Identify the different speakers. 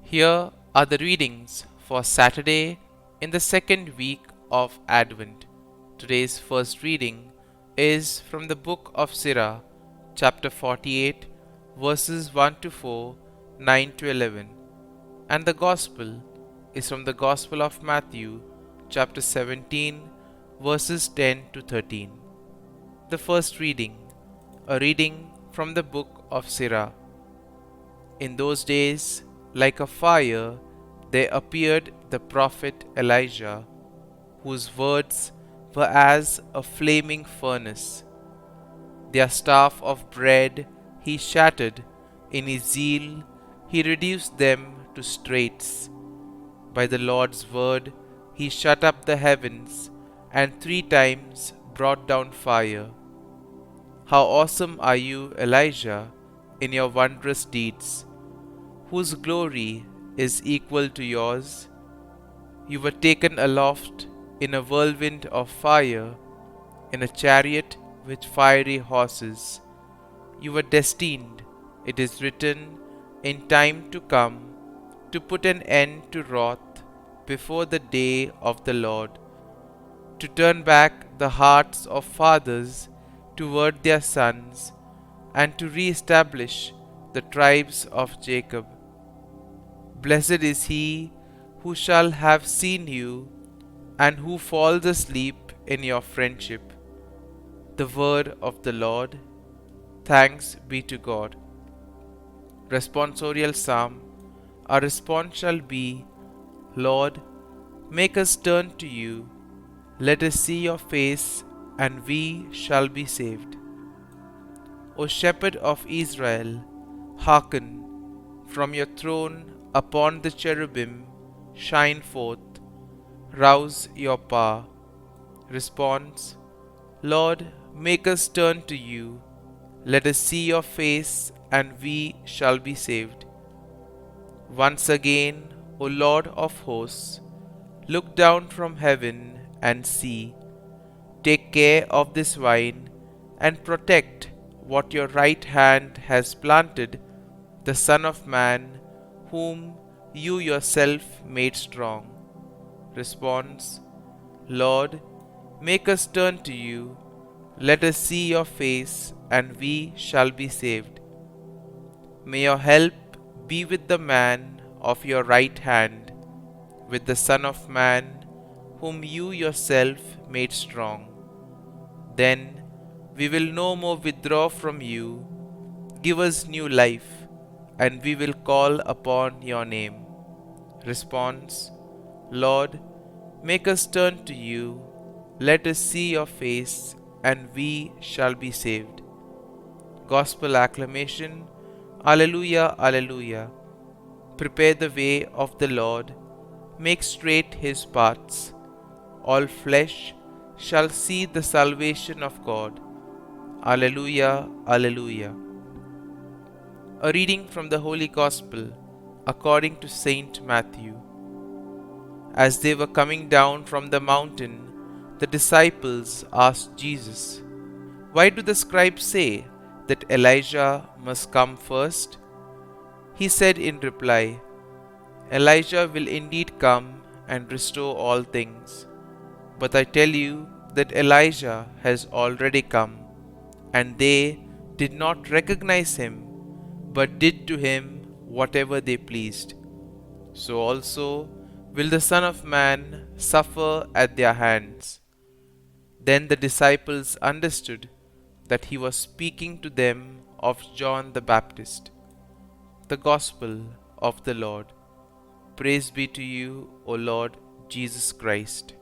Speaker 1: Here are the readings for Saturday in the second week of Advent. Today's first reading is from the book of Sirach, chapter 48, verses 1 to 4, 9 to 11, and the Gospel is from the Gospel of Matthew, chapter 17, verses 10 to 13. The first reading, a reading from the book of Sirach. In those days, like a fire, there appeared the prophet Elijah, whose words were as a flaming furnace. Their staff of bread he shattered, in his zeal he reduced them to straits. By the Lord's word he shut up the heavens, and 3 times brought down fire. How awesome are you, Elijah, in your wondrous deeds, whose glory is equal to yours. You were taken aloft in a whirlwind of fire, in a chariot with fiery horses. You were destined, it is written, in time to come, to put an end to wrath before the day of the Lord, to turn back the hearts of fathers toward their sons, and to re-establish the tribes of Jacob. Blessed is he who shall have seen you, and who falls asleep in your friendship. The word of the Lord. Thanks be to God. Responsorial Psalm. Our response shall be, Lord, make us turn to you. Let us see your face, and we shall be saved. O Shepherd of Israel, hearken. From your throne upon the cherubim shine forth. Rouse your power. Response. Lord, make us turn to you. Let us see your face, and we shall be saved. Once again, O Lord of hosts, look down from heaven and see. Take care of this vine, and protect what your right hand has planted, the Son of Man, whom you yourself made strong. Response. Lord, make us turn to you. Let us see your face, and we shall be saved. May your help be with the man of your right hand, with the Son of Man, whom you yourself made strong. Then we will no more withdraw from you. Give us new life, and we will call upon your name. Response. Lord, make us turn to you. Let us see your face, and we shall be saved. Gospel acclamation. Alleluia, Alleluia. Prepare the way of the Lord. Make straight his paths. All flesh shall see the salvation of God. Alleluia, Alleluia. A reading from the Holy Gospel according to Saint Matthew. As they were coming down from the mountain, the disciples asked Jesus, Why do the scribes say that Elijah must come first? He said in reply, Elijah will indeed come and restore all things. But I tell you that Elijah has already come, and they did not recognize him, but did to him whatever they pleased. So also will the Son of Man suffer at their hands. Then the disciples understood that he was speaking to them of John the Baptist. The Gospel of the Lord. Praise be to you, O Lord Jesus Christ.